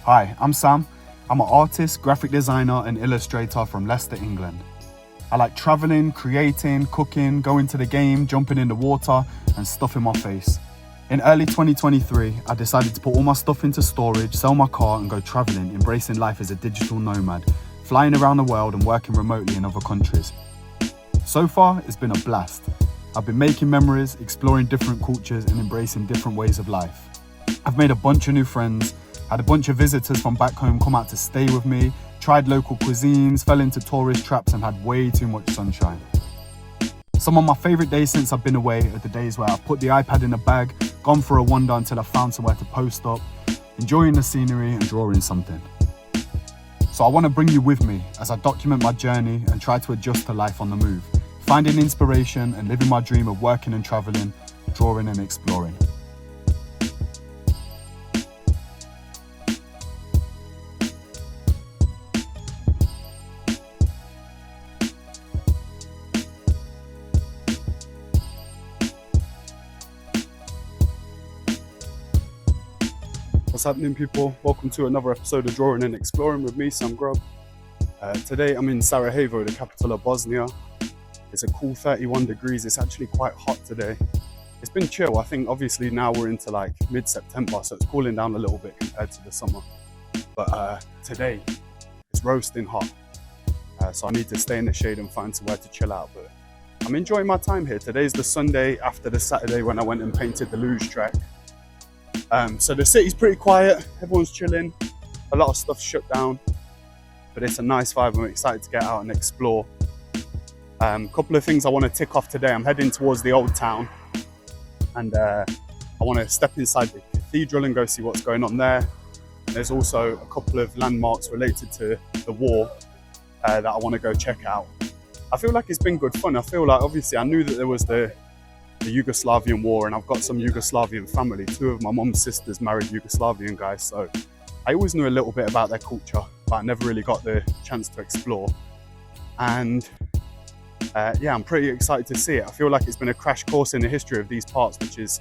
Hi, I'm Sam. I'm an artist, graphic designer, and illustrator from Leicester, England. I like traveling, creating, cooking, going to the game, jumping in the water, and stuffing my face. In early 2023, I decided to put all my stuff into storage, sell my car, and go traveling, embracing life as a digital nomad, flying around the world and working remotely in other countries. So far, it's been a blast. I've been making memories, exploring different cultures, and embracing different ways of life. I've made a bunch of new friends, had a bunch of visitors from back home come out to stay with me, tried local cuisines, fell into tourist traps, and had way too much sunshine. Some of my favourite days since I've been away are the days where I've put the iPad in a bag, gone for a wander until I found somewhere to post up, enjoying the scenery and drawing something. So I want to bring you with me as I document my journey and try to adjust to life on the move, finding inspiration and living my dream of working and travelling, drawing and exploring. What's happening, people? Welcome to another episode of Drawing and Exploring with me, Sam Grubb. Today I'm in Sarajevo, the capital of Bosnia. It's a cool 31 degrees. It's actually quite hot today. It's been chill. I think obviously now we're into like mid-September, so it's cooling down a little bit compared to the summer. But today it's roasting hot. So I need to stay in the shade and find somewhere to chill out. But I'm enjoying my time here. Today's the Sunday after the Saturday when I went and painted the luge track. So the city's pretty quiet, everyone's chilling, a lot of stuff's shut down, but it's a nice vibe. I'm excited to get out and explore. Couple of things I want to tick off today. I'm heading towards the Old Town, and I want to step inside the cathedral and go see what's going on there. And there's also a couple of landmarks related to the war that I want to go check out. I feel like it's been good fun. I feel like obviously I knew that there was the Yugoslavian war, and I've got some Yugoslavian family. Two of my mum's sisters married Yugoslavian guys, so I always knew a little bit about their culture, but I never really got the chance to explore. And yeah, I'm pretty excited to see it. I feel like it's been a crash course in the history of these parts, which is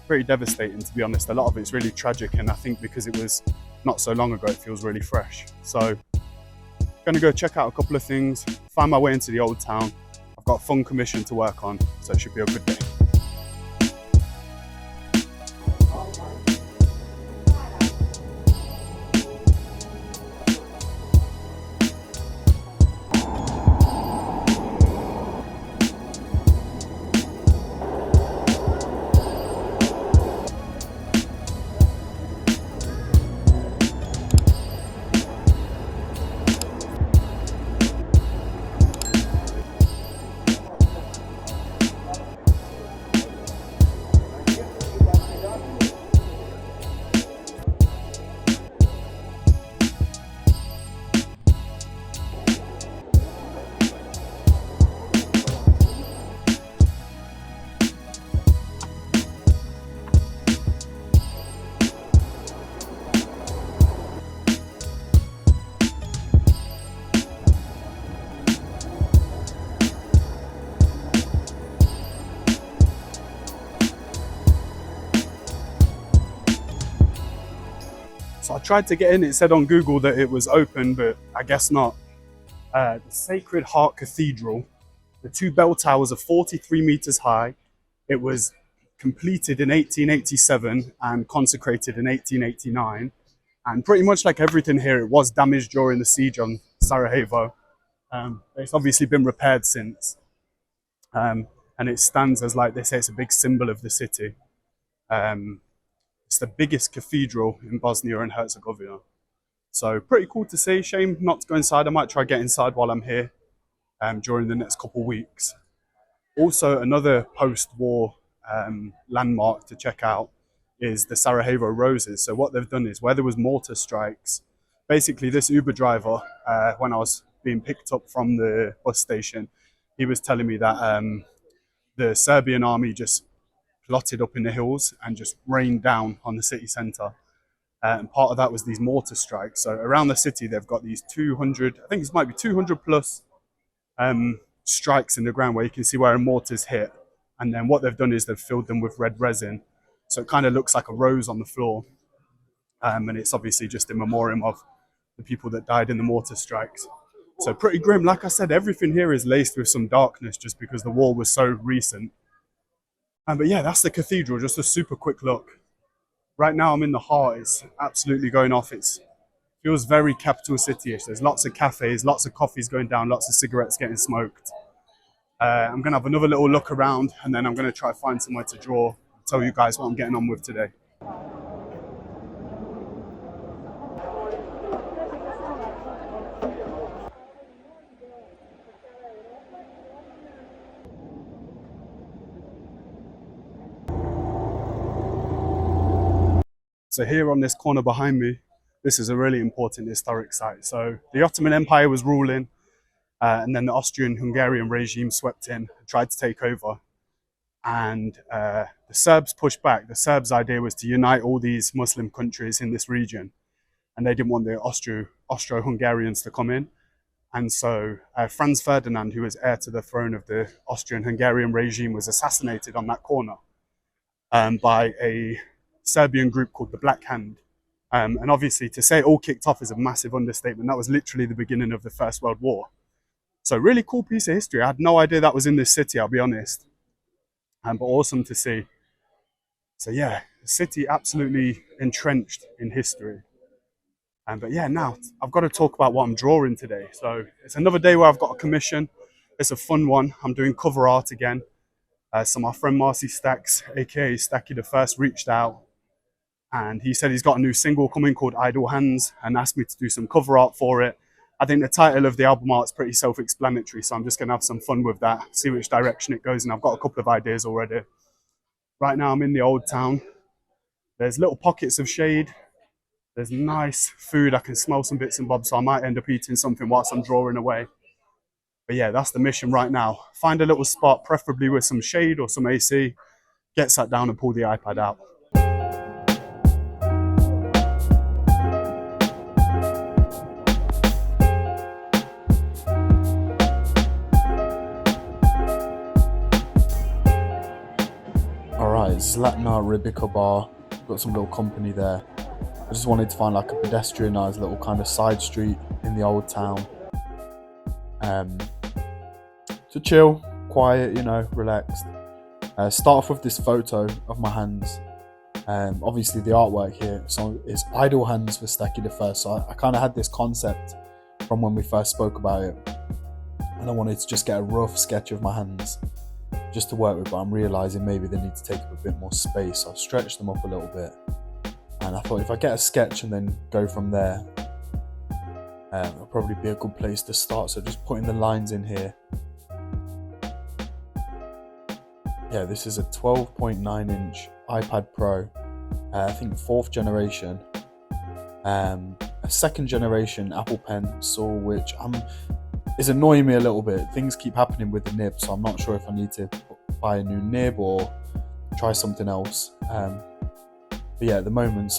pretty devastating, to be honest. A lot of it's really tragic, and I think because it was not so long ago, it feels really fresh. So I'm gonna go check out a couple of things, find my way into the Old Town. I've got a fun commission to work on, so it should be a good day. So I tried to get in, it said on Google that it was open, but I guess not. The Sacred Heart Cathedral, the two bell towers are 43 meters high. It was completed in 1887 and consecrated in 1889. And pretty much like everything here, it was damaged during the siege on Sarajevo. It's obviously been repaired since. And it stands as, like they say, it's a big symbol of the city. It's the biggest cathedral in Bosnia and Herzegovina. So pretty cool to see. Shame not to go inside. I might try get inside while I'm here during the next couple of weeks. Also, another post-war landmark to check out is the Sarajevo Roses. So what they've done is where there was mortar strikes, basically this Uber driver, when I was being picked up from the bus station, he was telling me that the Serbian army just plotted up in the hills and just rained down on the city centre. And part of that was these mortar strikes. So around the city, they've got these 200, I think it might be 200 plus strikes in the ground where you can see where a mortar's hit. And then what they've done is they've filled them with red resin. So it kind of looks like a rose on the floor. And it's obviously just in memoriam of the people that died in the mortar strikes. So pretty grim. Like I said, everything here is laced with some darkness just because the war was so recent. But yeah, that's the cathedral, just a super quick look. Right now I'm in the heart, it's absolutely going off. It feels very capital city-ish. There's lots of cafes, lots of coffees going down, lots of cigarettes getting smoked. I'm gonna have another little look around and then I'm gonna try to find somewhere to draw, tell you guys what I'm getting on with today. So here on this corner behind me, this is a really important historic site. So the Ottoman Empire was ruling, and then the Austrian-Hungarian regime swept in and tried to take over. And the Serbs pushed back. The Serbs' idea was to unite all these Muslim countries in this region, and they didn't want the Austro-Hungarians to come in. And so Franz Ferdinand, who was heir to the throne of the Austrian-Hungarian regime, was assassinated on that corner by a Serbian group called the Black Hand. And obviously, to say it all kicked off is a massive understatement. That was literally the beginning of the First World War. So really cool piece of history. I had no idea that was in this city, I'll be honest. But awesome to see. So yeah, the city absolutely entrenched in history. But yeah, now I've got to talk about what I'm drawing today. So it's another day where I've got a commission. It's a fun one. I'm doing cover art again. So my friend Marcy Stacks, aka Stacky The First, reached out and he said he's got a new single coming called Idle Hands and asked me to do some cover art for it. I think the title of the album art is pretty self-explanatory, so I'm just going to have some fun with that, see which direction it goes, and I've got a couple of ideas already. Right now I'm in the Old Town. There's little pockets of shade. There's nice food. I can smell some bits and bobs, so I might end up eating something whilst I'm drawing away. But yeah, that's the mission right now. Find a little spot, preferably with some shade or some AC, get sat down and pull the iPad out. Zlatna Ribica bar, got some little company there. I just wanted to find like a pedestrianised little kind of side street in the Old Town. To chill, quiet, you know, relaxed. Start off with this photo of my hands. Obviously the artwork here, so it's Idle Hands for Stacky The First. So I kind of had this concept from when we first spoke about it. And I wanted to just get a rough sketch of my hands just to work with, but I'm realising maybe they need to take up a bit more space. So I've stretched them up a little bit. And I thought if I get a sketch and then go from there, it'll probably be a good place to start. So just putting the lines in here. Yeah, this is a 12.9 inch iPad Pro. I think 4th generation. A 2nd generation Apple Pencil, which is annoying me a little bit. Things keep happening with the nib, so I'm not sure if I need to buy a new nib or try something else. But yeah, at the moment,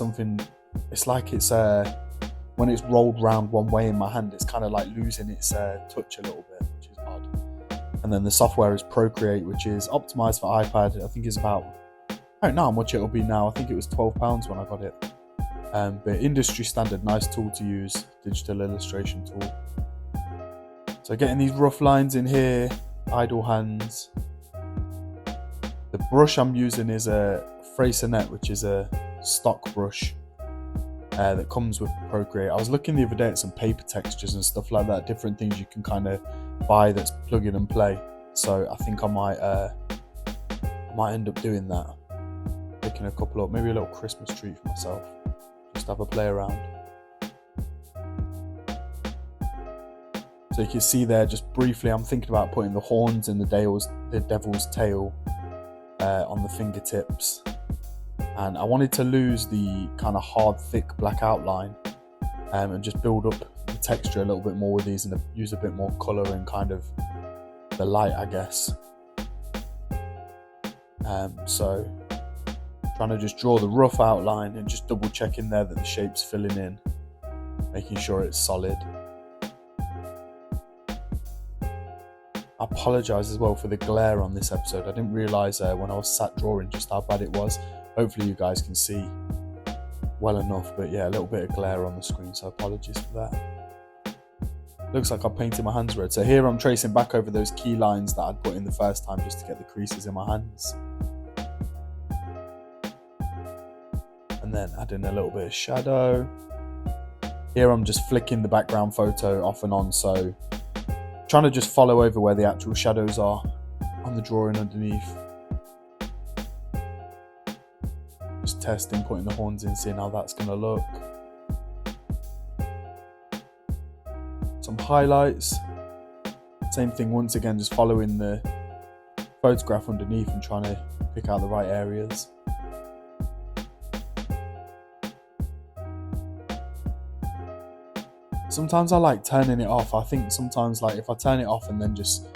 it's like it's when it's rolled round one way in my hand, it's kind of like losing its touch a little bit, which is odd. And then the software is Procreate, which is optimized for iPad. I think it's about, I don't know how much it'll be now. I think it was £12 when I got it. But industry standard, nice tool to use, digital illustration tool. So getting these rough lines in here, idle hands. The brush I'm using is a Freycinet, which is a stock brush that comes with Procreate. I was looking the other day at some paper textures and stuff like that, different things you can kind of buy that's plug in and play. So I think I might end up doing that. Picking a couple up, maybe a little Christmas treat for myself. Just have a play around. So you can see there, just briefly, I'm thinking about putting the horns and the devil's tail on the fingertips. And I wanted to lose the kind of hard, thick black outline and just build up the texture a little bit more with these and use a bit more colour and kind of the light, I guess. So trying to just draw the rough outline and just double checking there that the shape's filling in, making sure it's solid. I apologise as well for the glare on this episode. I didn't realise when I was sat drawing just how bad it was. Hopefully you guys can see well enough, but yeah, a little bit of glare on the screen, so apologies for that. Looks like I've painted my hands red. So here I'm tracing back over those key lines that I'd put in the first time just to get the creases in my hands. And then adding a little bit of shadow. Here I'm just flicking the background photo off and on, so trying to just follow over where the actual shadows are on the drawing underneath. Just testing, putting the horns in, seeing how that's going to look. Some highlights. Same thing once again, just following the photograph underneath and trying to pick out the right areas. Sometimes I like turning it off. I think sometimes like if I turn it off and then just,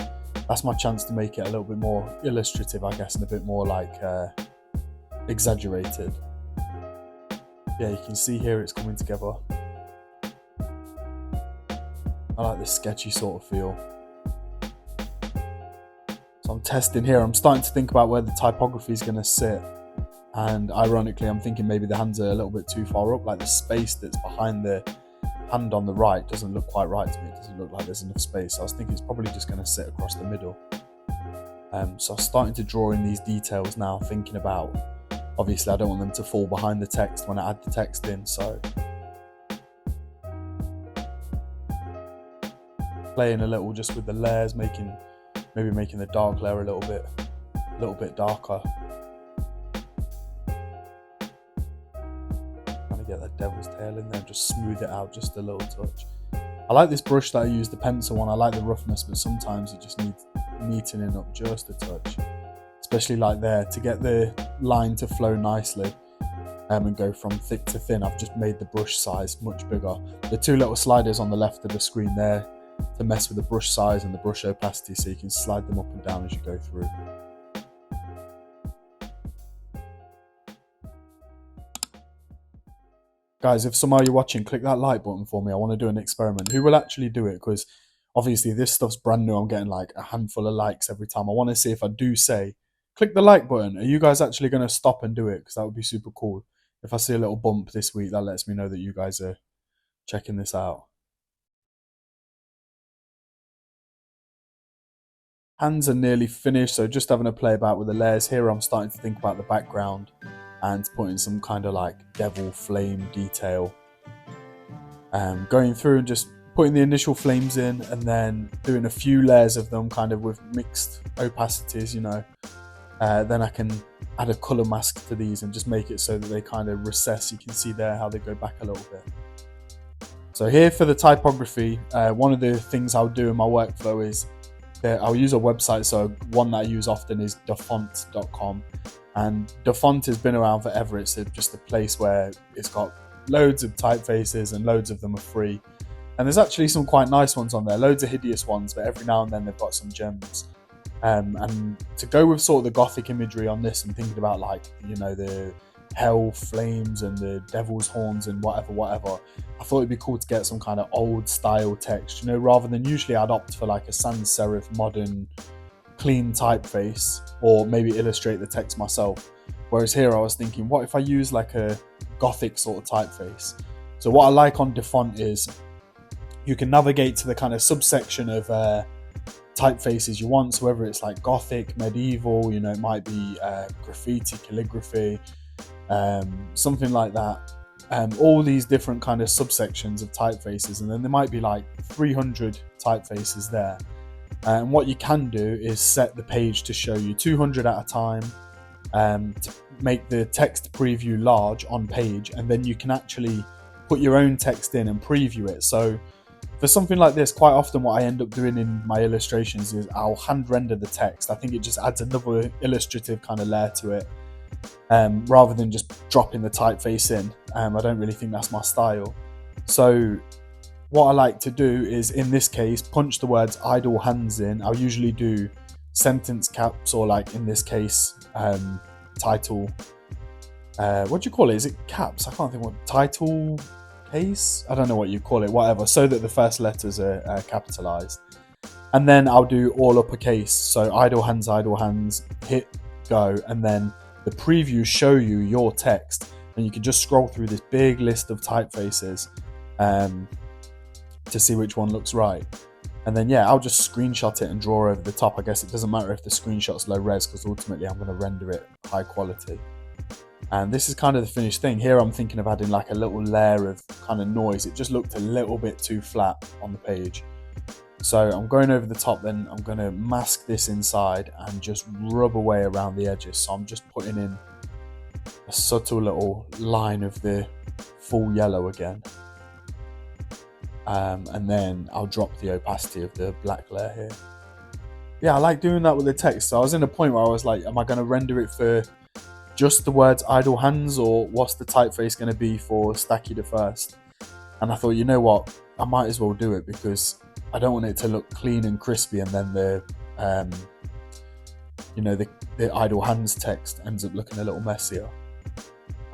that's my chance to make it a little bit more illustrative, I guess, and a bit more like exaggerated. Yeah, you can see here it's coming together. I like this sketchy sort of feel. So I'm testing here. I'm starting to think about where the typography is going to sit. And ironically, I'm thinking maybe the hands are a little bit too far up, like the space that's behind the hand on the right doesn't look quite right to me. It doesn't look like there's enough space. So I was thinking it's probably just going to sit across the middle. So I'm starting to draw in these details now, thinking about, obviously I don't want them to fall behind the text when I add the text in, so playing a little just with the layers, maybe making the dark layer a little bit darker. Trying to get that devil's tail in there, just smooth it out just a little touch. I like this brush that I use, the pencil one. I like the roughness, but sometimes it just needs neatening up just a touch, especially like there, to get the line to flow nicely and go from thick to thin. I've just made the brush size much bigger. The two little sliders on the left of the screen there to mess with the brush size and the brush opacity, so you can slide them up and down as you go through. Guys, if somehow you're watching, click that like button for me. I want to do an experiment. Who will actually do it? Because obviously this stuff's brand new. I'm getting like a handful of likes every time. I want to see if I do say, click the like button, are you guys actually going to stop and do it? Because that would be super cool. If I see a little bump this week, that lets me know that you guys are checking this out. Hands are nearly finished, so just having a play about with the layers. Here I'm starting to think about the background and putting some kind of like devil flame detail. Going through and just putting the initial flames in and then doing a few layers of them kind of with mixed opacities, you know. Then I can add a colour mask to these and just make it so that they kind of recess. You can see there how they go back a little bit. So here for the typography, one of the things I'll do in my workflow is I'll use a website. So one that I use often is dafont.com, and Dafont has been around forever. It's just a place where it's got loads of typefaces and loads of them are free, and there's actually some quite nice ones on there, loads of hideous ones, but every now and then they've got some gems. And to go with sort of the gothic imagery on this and thinking about, like, you know, the hell flames and the devil's horns and whatever, I thought it'd be cool to get some kind of old style text, you know, rather than usually I'd opt for like a sans serif modern clean typeface or maybe illustrate the text myself. Whereas here I was thinking, what if I use like a gothic sort of typeface? So what I like on Dafont is you can navigate to the kind of subsection of typefaces you want. So whether it's like gothic, medieval, you know, it might be graffiti, calligraphy, something like that. All these different kind of subsections of typefaces, and then there might be like 300 typefaces there. And what you can do is set the page to show you 200 at a time, to make the text preview large on page, and then you can actually put your own text in and preview it. So for something like this, quite often what I end up doing in my illustrations is I'll hand render the text. I think it just adds another illustrative kind of layer to it, rather than just dropping the typeface in. I don't really think that's my style. So what I like to do is, in this case, punch the words idle hands in. I'll usually do sentence caps, or like in this case, title. What do you call it? Is it caps? I can't think what title case. I don't know what you call it. Whatever. So that the first letters are capitalized, and then I'll do all uppercase. So idle hands, hit go, and then the preview show you your text. and you can just scroll through this big list of typefaces to see which one looks right. And then yeah, I'll just screenshot it and draw over the top. I guess it doesn't matter if the screenshot's low res, because ultimately I'm going to render it high quality. And this is kind of the finished thing. Here I'm thinking of adding like a little layer of kind of noise. It just looked a little bit too flat on the page. So I'm going over the top, then I'm going to mask this inside and just rub away around the edges. So I'm just putting in a subtle little line of the full yellow again. And then I'll drop the opacity of the black layer here. Yeah, I like doing that with the text. So I was in a point where I was like, am I going to render it for just the words idle hands, or what's the typeface going to be for Stacky the First? And I thought, you know what, I might as well do it, because I don't want it to look clean and crispy and then the the idle hands text ends up looking a little messier.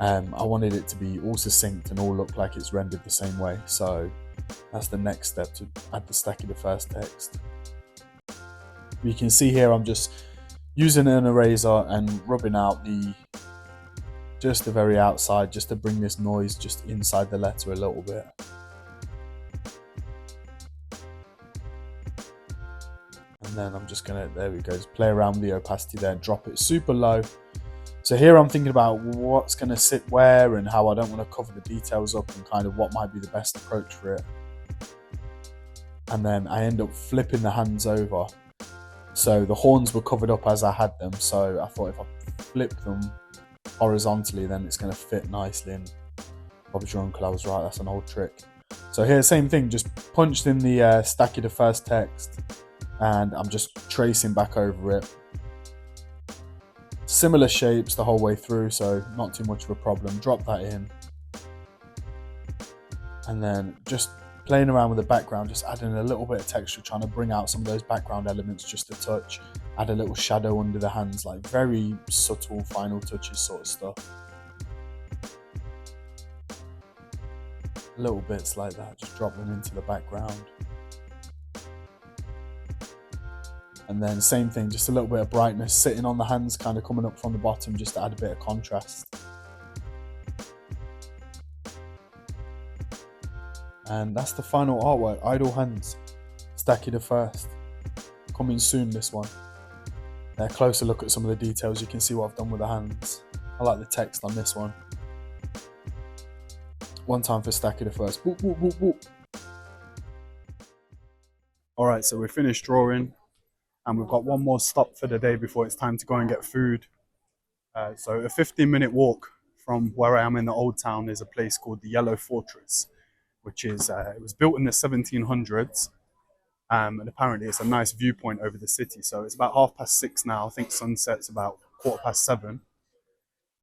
I wanted it to be all succinct and all look like it's rendered the same way. So that's the next step, to add the Stacky the First text. You can see here I'm just using an eraser and rubbing out just the very outside, just to bring this noise just inside the letter a little bit. And then I'm just gonna, there we go, just play around with the opacity there, drop it super low. So here I'm thinking about what's gonna sit where and how I don't want to cover the details up, and kind of what might be the best approach for it. And then I end up flipping the hands over. So the horns were covered up as I had them, so I thought if I flip them horizontally, then it's going to fit nicely. And Bob's your uncle, I was right, that's an old trick. So here, same thing, just punched in the Stacky the First text, and I'm just tracing back over it. Similar shapes the whole way through, so not too much of a problem. Drop that in, and then just playing around with the background, just adding a little bit of texture, trying to bring out some of those background elements just a touch. Add a little shadow under the hands, like very subtle final touches sort of stuff. Little bits like that, just drop them into the background. And then same thing, just a little bit of brightness sitting on the hands, kind of coming up from the bottom, just to add a bit of contrast. And that's the final artwork, Idle Hands, Stacky the First. Coming soon, this one. A closer look at some of the details, you can see what I've done with the hands. I like the text on this one. One time for Stacky the First. Boop, boop, boop, boop. Alright, so we're finished drawing, and we've got one more stop for the day before it's time to go and get food. So a 15-minute walk from where I am in the Old Town is a place called the Yellow Fortress, which is, it was built in the 1700s, and apparently it's a nice viewpoint over the city. So it's about 6:30 now. I think sunset's about 7:15.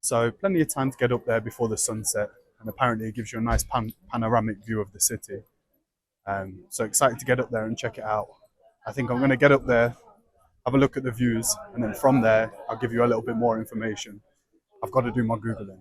So plenty of time to get up there before the sunset, and apparently it gives you a nice panoramic view of the city. So excited to get up there and check it out. I think I'm going to get up there, have a look at the views, and then from there I'll give you a little bit more information. I've got to do my Googling.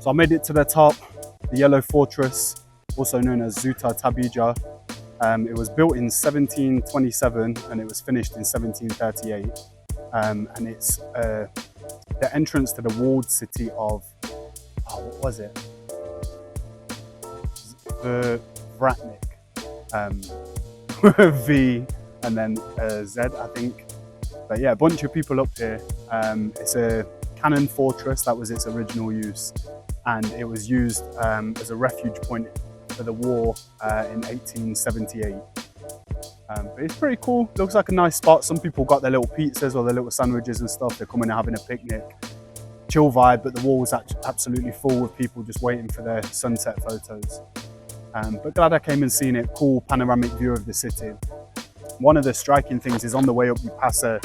So I made it to the top, the Yellow Fortress, also known as Zuta Tabija. It was built in 1727 and it was finished in 1738. And it's the entrance to the walled city of, what was it? The Vratnik, V and then Z, I think. But yeah, a bunch of people up here. It's a cannon fortress, that was its original use, and it was used as a refuge point for the war in 1878. But it's pretty cool, looks like a nice spot. Some people got their little pizzas or their little sandwiches and stuff. They're coming and having a picnic. Chill vibe, but the wall was absolutely full with people just waiting for their sunset photos. But glad I came and seen it. Cool panoramic view of the city. One of the striking things is on the way up you pass a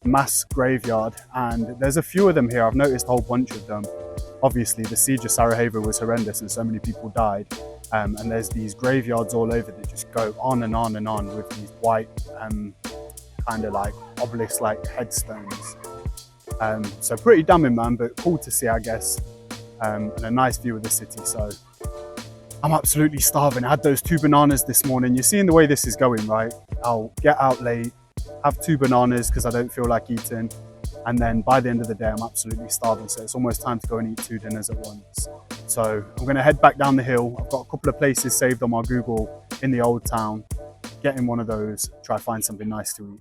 mass graveyard, and there's a few of them here. I've noticed a whole bunch of them. Obviously the siege of Sarajevo was horrendous and so many people died. And there's these graveyards all over that just go on and on and on with these white kind of like obelisk-like headstones. So pretty damning, man, but cool to see, I guess, and a nice view of the city. So I'm absolutely starving. I had those 2 bananas this morning. You're seeing the way this is going, right? I'll get out late, have 2 bananas because I don't feel like eating, and then by the end of the day I'm absolutely starving, so it's almost time to go and eat 2 dinners at once. So I'm going to head back down the hill. I've got a couple of places saved on my Google in the Old Town. Get in one of those, try to find something nice to eat.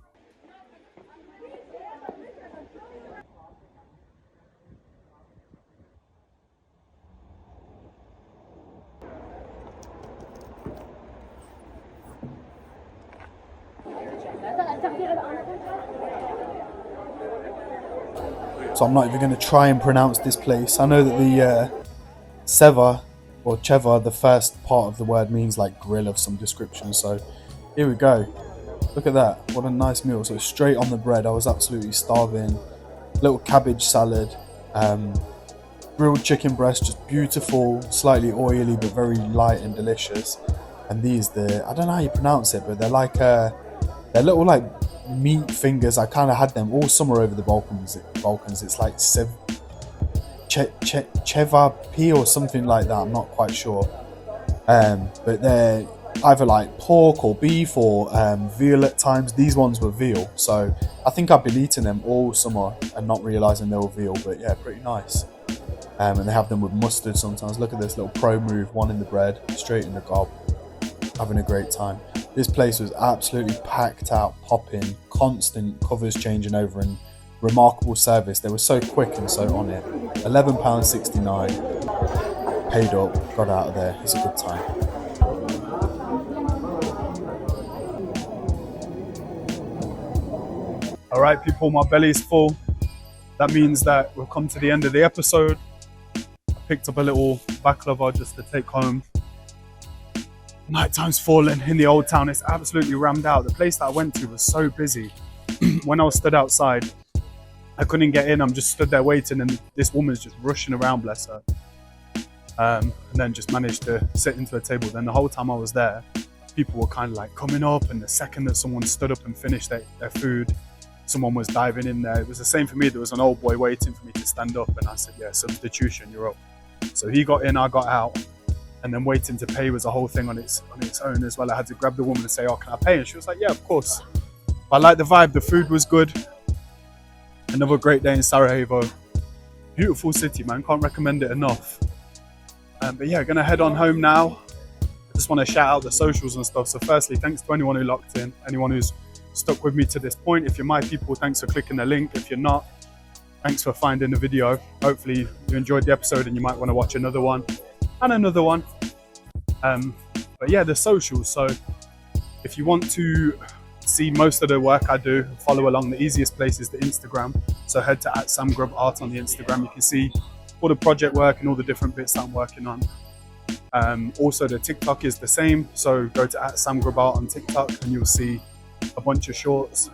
So I'm not even going to try and pronounce this place. I know that the Ceva or Ceva, the first part of the word, means like grill of some description. So here we go. Look at that. What a nice meal. So straight on the bread. I was absolutely starving. Little cabbage salad. Grilled chicken breast, just beautiful, slightly oily but very light and delicious. And these, I don't know how you pronounce it, but they're like they're little like meat fingers. I kind of had them all summer over the Balkans. It's like Cevapci or something like that. I'm not quite sure. But they're either like pork or beef or veal at times. These ones were veal, so I think I've been eating them all summer and not realising they were veal. But yeah, pretty nice. And they have them with mustard sometimes. Look at this little pro move, one in the bread, straight in the gob. Having a great time. This place was absolutely packed out, popping, constant covers changing over, and remarkable service. They were so quick and so on it. £11.69. Paid up, got out of there. It's a good time. All right, people, my belly's full. That means that we've come to the end of the episode. I picked up a little baklava just to take home. Nighttime's falling in the Old Town. It's absolutely rammed out. The place that I went to was so busy. When I was stood outside, I couldn't get in. I'm just stood there waiting, and this woman's just rushing around, bless her. And then just managed to sit into a table. Then the whole time I was there, people were kind of like coming up, and the second that someone stood up and finished their food, someone was diving in there. It was the same for me. There was an old boy waiting for me to stand up, and I said, yeah, substitution, you're up. So he got in, I got out. And then waiting to pay was a whole thing on its own as well. I had to grab the woman and say, oh, can I pay? And she was like, yeah, of course. But I liked the vibe. The food was good. Another great day in Sarajevo. Beautiful city, man. Can't recommend it enough. But yeah, gonna head on home now. I just want to shout out the socials and stuff. So firstly, thanks to anyone who locked in, anyone who's stuck with me to this point. If you're my people, thanks for clicking the link. If you're not, thanks for finding the video. Hopefully you enjoyed the episode and you might want to watch another one. And another one. But yeah, the socials. So if you want to see most of the work I do, follow along, the easiest place is the Instagram. So head to @SamGrubArt on the Instagram. You can see all the project work and all the different bits that I'm working on. Also the TikTok is the same. So go to @SamGrubArt on TikTok and you'll see a bunch of shorts.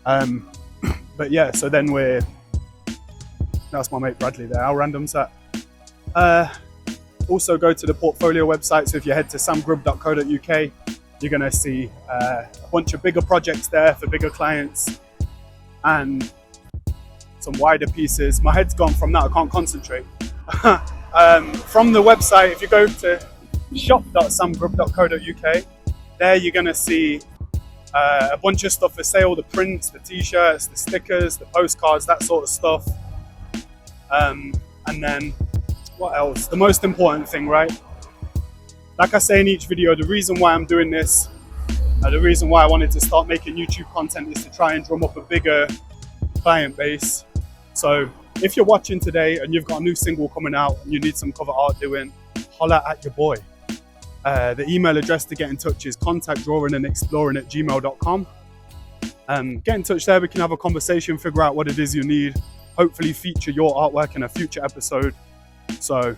But yeah, so then that's my mate Bradley there, how random's that? Also go to the portfolio website, so if you head to samgrub.co.uk, you're going to see a bunch of bigger projects there for bigger clients and some wider pieces. My head's gone from that, I can't concentrate. From the website, if you go to shop.samgrub.co.uk, there you're going to see a bunch of stuff for sale, the prints, the t-shirts, the stickers, the postcards, that sort of stuff. And then What else? The most important thing, right? Like I say in each video, the reason why I'm doing this, the reason why I wanted to start making YouTube content is to try and drum up a bigger client base. So if you're watching today and you've got a new single coming out and you need some cover art doing, holla at your boy. The email address to get in touch is contactdrawingandexploring@gmail.com. Get in touch there, we can have a conversation, figure out what it is you need, hopefully feature your artwork in a future episode. So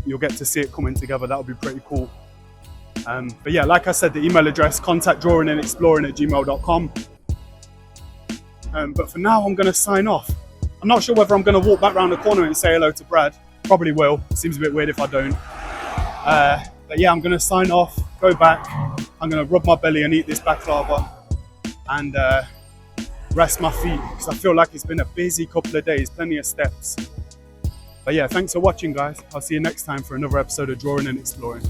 you'll get to see it coming together, that'll be pretty cool. But yeah, like I said, the email address, contactdrawingandexploring@gmail.com. But for now, I'm gonna sign off. I'm not sure whether I'm gonna walk back around the corner and say hello to Brad. Probably will, seems a bit weird if I don't. But yeah, I'm gonna sign off, go back, I'm gonna rub my belly and eat this baklava and rest my feet because I feel like it's been a busy couple of days, plenty of steps. But yeah, thanks for watching guys. I'll see you next time for another episode of Drawing and Exploring.